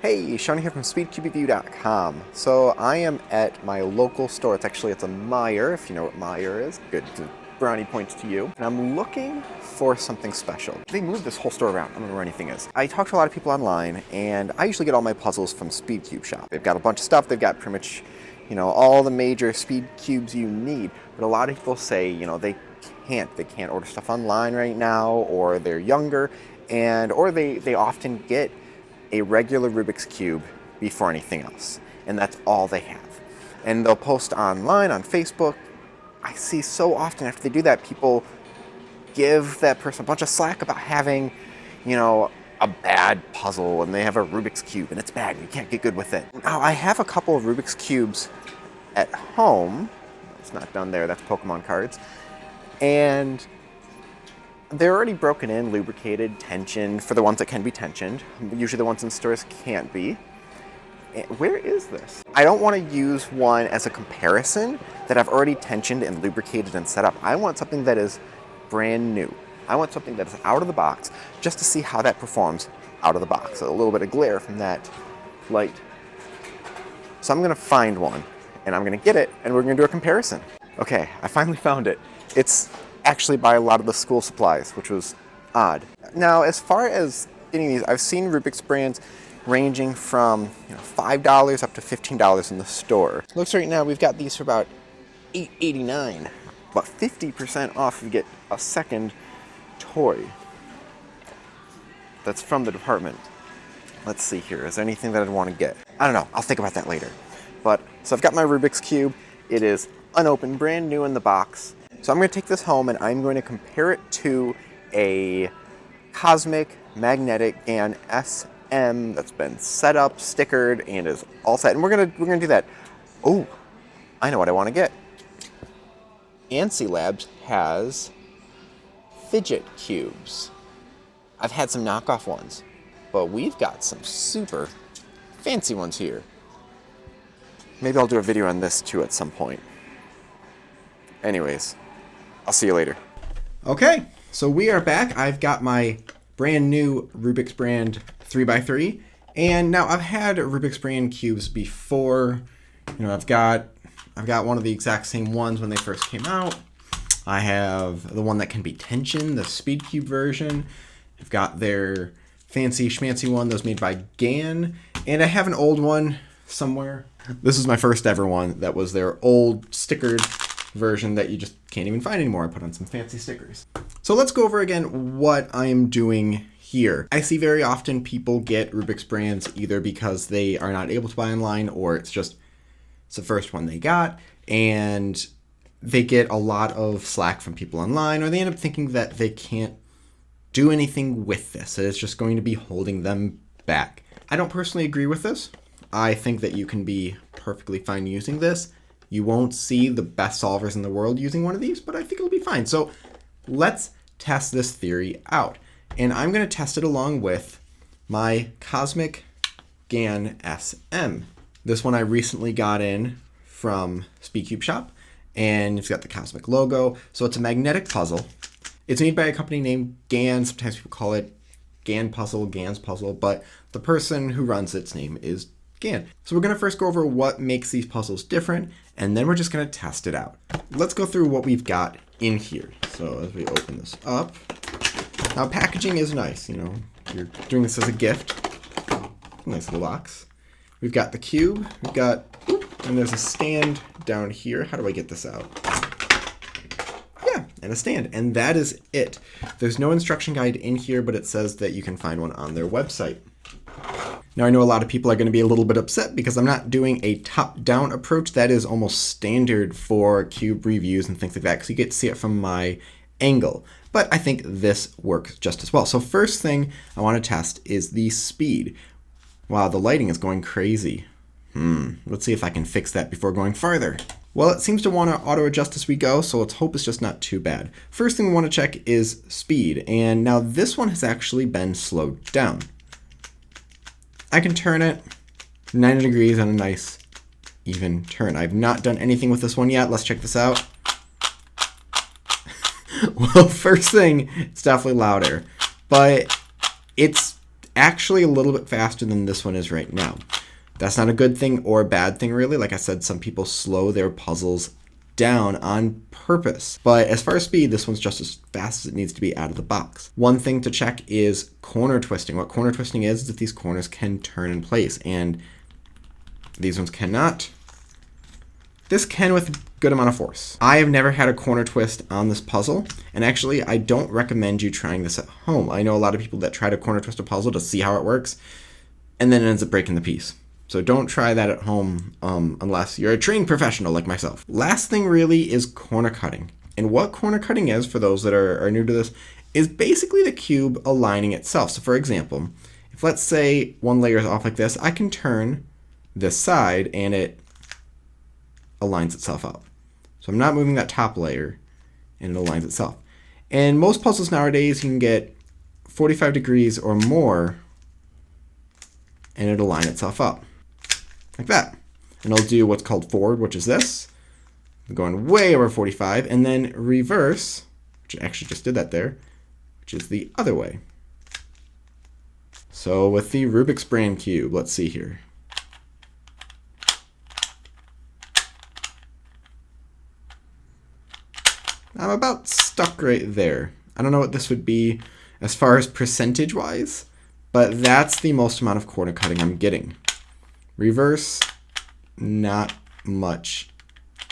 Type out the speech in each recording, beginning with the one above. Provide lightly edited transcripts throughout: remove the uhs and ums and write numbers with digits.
Hey, Sean here from SpeedCubeReview.com. So I am at my local store. It's a Meijer, if you know what Meijer is. Good, brownie points to you. And I'm looking for something special. They moved this whole store around. I don't know where anything is. I talk to a lot of people online, and I usually get all my puzzles from SpeedCubeShop. They've got a bunch of stuff. They've got pretty much, all the major speed cubes you need. But a lot of people say, they can't order stuff online right now, or they're younger, or they often get a regular Rubik's Cube before anything else. And that's all they have. And they'll post online, on Facebook. I see so often after they do that, people give that person a bunch of slack about having, a bad puzzle, and they have a Rubik's Cube and it's bad and you can't get good with it. Now, I have a couple of Rubik's Cubes at home. It's not down there, that's Pokemon cards. And they're already broken in, lubricated, tensioned, for the ones that can be tensioned. Usually the ones in stores can't be. Where is this? I don't want to use one as a comparison that I've already tensioned and lubricated and set up. I want something that is brand new. I want something that is out of the box, just to see how that performs out of the box. A little bit of glare from that light. So I'm going to find one, and I'm going to get it, and we're going to do a comparison. Okay, I finally found it. It's actually by a lot of the school supplies, which was odd. Now, as far as getting these, I've seen Rubik's brands ranging from $5 up to $15 in the store. Looks right now we've got these for about $8.89, about 50% off if you get a second toy. That's from the department. Let's see here, is there anything that I'd want to get? I don't know, I'll think about that later. So I've got my Rubik's Cube. It is unopened, brand new in the box. So I'm going to take this home and I'm going to compare it to a Cosmic Magnetic Gan SM that's been set up, stickered, and is all set. And we're gonna do that. Oh, I know what I want to get. ANSI Labs has fidget cubes. I've had some knockoff ones, but we've got some super fancy ones here. Maybe I'll do a video on this too at some point. Anyways, I'll see you later. Okay, so we are back. I've got my brand new Rubiks brand 3x3, and now I've had Rubiks brand cubes before. I've got one of the exact same ones when they first came out. I have the one that can be tensioned, the SpeedCube version. I've got their fancy schmancy one that was made by Gan, and I have an old one somewhere. This is my first ever one that was their old stickered version that you just can't even find anymore. I put on some fancy stickers. So let's go over again what I'm doing here. I see very often people get Rubik's brands either because they are not able to buy online, or it's the first one they got, and they get a lot of slack from people online, or they end up thinking that they can't do anything with this, that it's just going to be holding them back. I don't personally agree with this. I think that you can be perfectly fine using this. You won't see the best solvers in the world using one of these, but I think it'll be fine. So let's test this theory out. And I'm going to test it along with my Cosmic Gan SM. This one I recently got in from SpeedCubeShop, and it's got the Cosmic logo. So it's a magnetic puzzle. It's made by a company named Gan. Sometimes people call it Gan Puzzle, Gan's Puzzle, but the person who runs its name is Gan. So we're going to first go over what makes these puzzles different, and then we're just going to test it out. Let's go through what we've got in here. So as we open this up, now packaging is nice, you're doing this as a gift. Nice little box. We've got the cube, and there's a stand down here. How do I get this out? Yeah, and a stand, and that is it. There's no instruction guide in here, but it says that you can find one on their website. Now, I know a lot of people are going to be a little bit upset because I'm not doing a top-down approach. That is almost standard for cube reviews and things like that, because you get to see it from my angle. But I think this works just as well. So first thing I want to test is the speed. Wow, the lighting is going crazy. Let's see if I can fix that before going farther. Well, it seems to want to auto-adjust as we go, so let's hope it's just not too bad. First thing we want to check is speed, and now this one has actually been slowed down. I can turn it 90 degrees on a nice even turn. I've not done anything with this one yet. Let's check this out. Well, first thing, it's definitely louder, but it's actually a little bit faster than this one is right now. That's not a good thing or a bad thing, really. Like I said, some people slow their puzzles down on purpose. But as far as speed, this one's just as fast as it needs to be out of the box. One thing to check is corner twisting. What corner twisting is that these corners can turn in place, and these ones cannot. This can with a good amount of force. I have never had a corner twist on this puzzle, and actually I don't recommend you trying this at home. I know a lot of people that try to corner twist a puzzle to see how it works, and then it ends up breaking the piece. So don't try that at home unless you're a trained professional like myself. Last thing really is corner cutting. And what corner cutting is, for those that are new to this, is basically the cube aligning itself. So for example, if let's say one layer is off like this, I can turn this side and it aligns itself up. So I'm not moving that top layer and it aligns itself. And most puzzles nowadays you can get 45 degrees or more and it'll line itself up. Like that. And I'll do what's called forward, which is this. I'm going way over 45, and then reverse, which I actually just did that there, which is the other way. So with the Rubiks brand cube, let's see here. I'm about stuck right there. I don't know what this would be as far as percentage wise, but that's the most amount of corner cutting I'm getting. Reverse, not much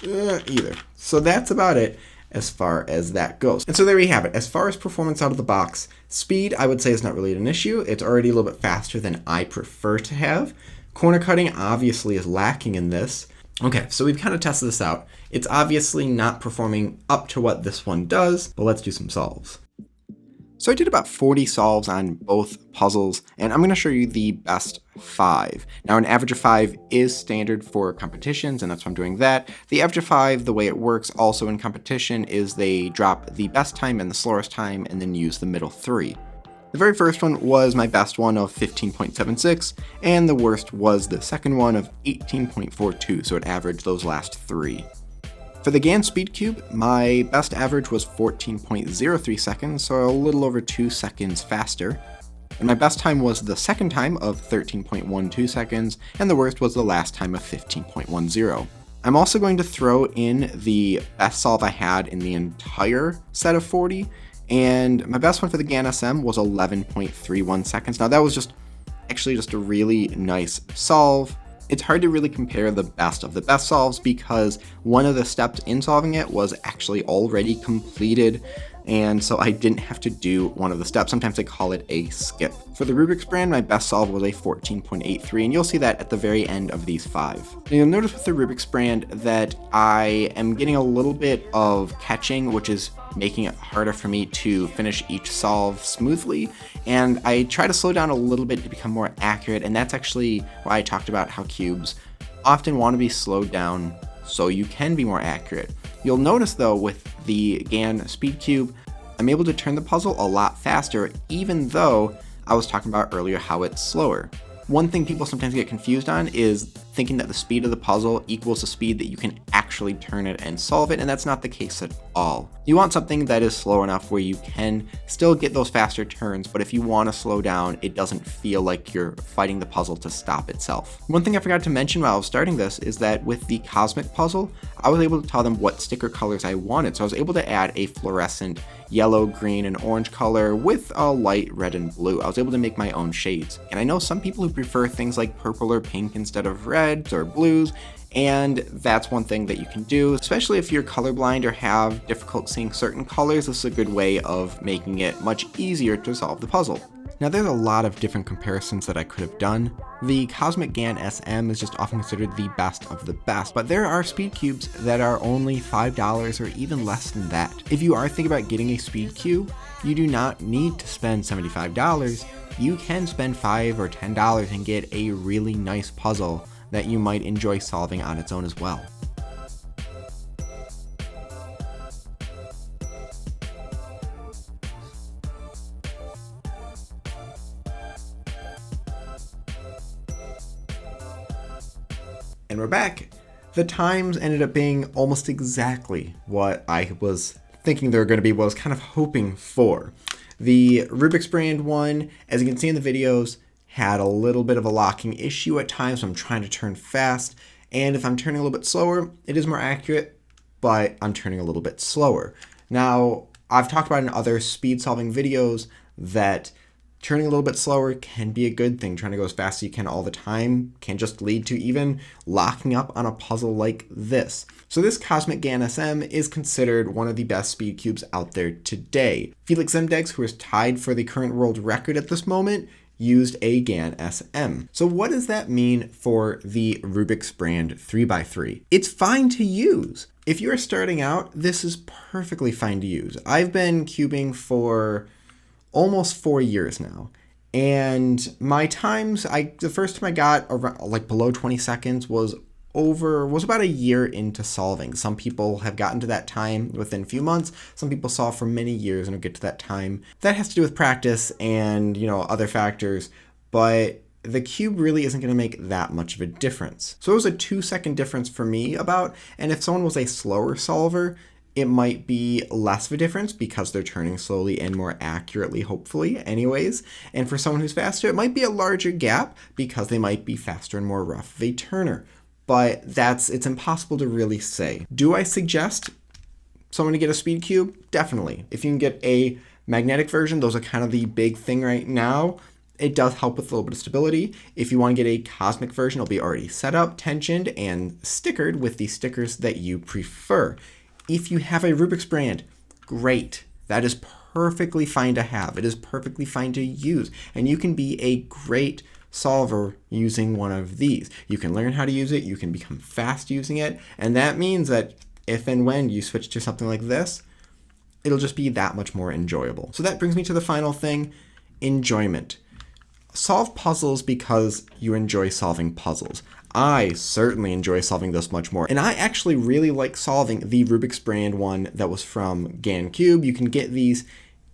either. So that's about it as far as that goes. And so there we have it. As far as performance out of the box, speed I would say is not really an issue. It's already a little bit faster than I prefer to have. Corner cutting obviously is lacking in this. Okay, so we've kind of tested this out. It's obviously not performing up to what this one does, but let's do some solves. So I did about 40 solves on both puzzles, and I'm going to show you the best 5. Now, an average of 5 is standard for competitions, and that's why I'm doing that. The average of 5, the way it works also in competition, is they drop the best time and the slowest time, and then use the middle 3. The very first one was my best one of 15.76, and the worst was the second one of 18.42, so it averaged those last 3. For the Gan SpeedCube, my best average was 14.03 seconds, so a little over 2 seconds faster. And my best time was the second time of 13.12 seconds, and the worst was the last time of 15.10. I'm also going to throw in the best solve I had in the entire set of 40, and my best one for the Gan SM was 11.31 seconds. Now that was just a really nice solve. It's hard to really compare the best of the best solves because one of the steps in solving it was actually already completed, and so I didn't have to do one of the steps. Sometimes they call it a skip. For the Rubiks brand, my best solve was a 14.83, and you'll see that at the very end of these 5. Now, you'll notice with the Rubiks brand that I am getting a little bit of catching, which is making it harder for me to finish each solve smoothly, and I try to slow down a little bit to become more accurate, and that's actually why I talked about how cubes often want to be slowed down so you can be more accurate. You'll notice though with the Gan SpeedCube, I'm able to turn the puzzle a lot faster, even though I was talking about earlier how it's slower. One thing people sometimes get confused on is thinking that the speed of the puzzle equals the speed that you can actually turn it and solve it, and that's not the case at all. You want something that is slow enough where you can still get those faster turns, but if you want to slow down, it doesn't feel like you're fighting the puzzle to stop itself. One thing I forgot to mention while I was starting this is that with the Cosmic puzzle, I was able to tell them what sticker colors I wanted, so I was able to add a fluorescent yellow, green, and orange color with a light red and blue. I was able to make my own shades. And I know some people who prefer things like purple or pink instead of reds or blues, and that's one thing that you can do, especially if you're colorblind or have difficult seeing certain colors. This is a good way of making it much easier to solve the puzzle. Now there's a lot of different comparisons that I could have done. The Cosmic Gan SM is just often considered the best of the best, but there are SpeedCubes that are only $5 or even less than that. If you are thinking about getting a SpeedCube, you do not need to spend $75. You can spend $5 or $10 and get a really nice puzzle that you might enjoy solving on its own as well. And we're back. The times ended up being almost exactly what I was thinking they were going to be, what I was kind of hoping for. The Rubiks brand one, as you can see in the videos, had a little bit of a locking issue at times when I'm trying to turn fast. And if I'm turning a little bit slower, it is more accurate, but I'm turning a little bit slower. Now, I've talked about in other speed solving videos that turning a little bit slower can be a good thing. Trying to go as fast as you can all the time can just lead to even locking up on a puzzle like this. So this Cosmic Gan SM is considered one of the best speed cubes out there today. Felix Zemdegs, who is tied for the current world record at this moment, used a Gan SM. So what does that mean for the Rubiks brand 3x3? It's fine to use. If you're starting out, this is perfectly fine to use. I've been cubing for almost 4 years now. And my times, the first time I got around, like below 20 seconds was about a year into solving. Some people have gotten to that time within a few months. Some people solve for many years and will get to that time. That has to do with practice and, other factors, but the cube really isn't going to make that much of a difference. So it was a 2-second difference for me and if someone was a slower solver, it might be less of a difference because they're turning slowly and more accurately, hopefully, anyways. And for someone who's faster, it might be a larger gap because they might be faster and more rough of a turner. But it's impossible to really say. Do I suggest someone to get a speed cube? Definitely. If you can get a magnetic version, those are kind of the big thing right now. It does help with a little bit of stability. If you want to get a cosmic version, it'll be already set up, tensioned, and stickered with the stickers that you prefer. If you have a Rubiks brand, great. That is perfectly fine to have. It is perfectly fine to use. And you can be a great solver using one of these. You can learn how to use it. You can become fast using it. And that means that if and when you switch to something like this, it'll just be that much more enjoyable. So that brings me to the final thing, enjoyment. Solve puzzles because you enjoy solving puzzles. I certainly enjoy solving this much more. And I actually really like solving the Rubiks brand one that was from Gan Cube. You can get these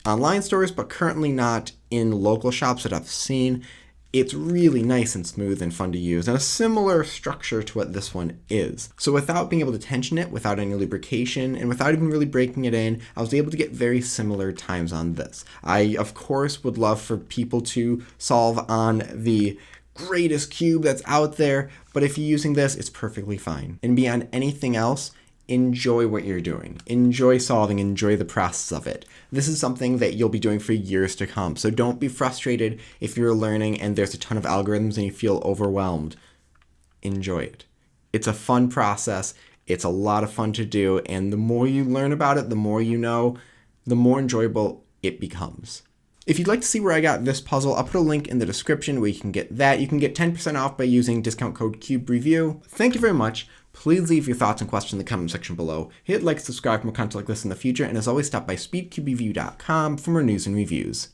online stores, but currently not in local shops that I've seen. It's really nice and smooth and fun to use, and a similar structure to what this one is. So without being able to tension it, without any lubrication, and without even really breaking it in, I was able to get very similar times on this. I, of course, would love for people to solve on the greatest cube that's out there, but if you're using this, it's perfectly fine. And beyond anything else, enjoy what you're doing. Enjoy solving, enjoy the process of it. This is something that you'll be doing for years to come, so don't be frustrated if you're learning and there's a ton of algorithms and you feel overwhelmed. Enjoy it. It's a fun process, it's a lot of fun to do, and the more you learn about it, the more you know, the more enjoyable it becomes. If you'd like to see where I got this puzzle, I'll put a link in the description where you can get that. You can get 10% off by using discount code CUBEREVIEW. Thank you very much. Please leave your thoughts and questions in the comment section below. Hit like, subscribe for more content like this in the future, and as always, stop by SpeedCubeReview.com for more news and reviews.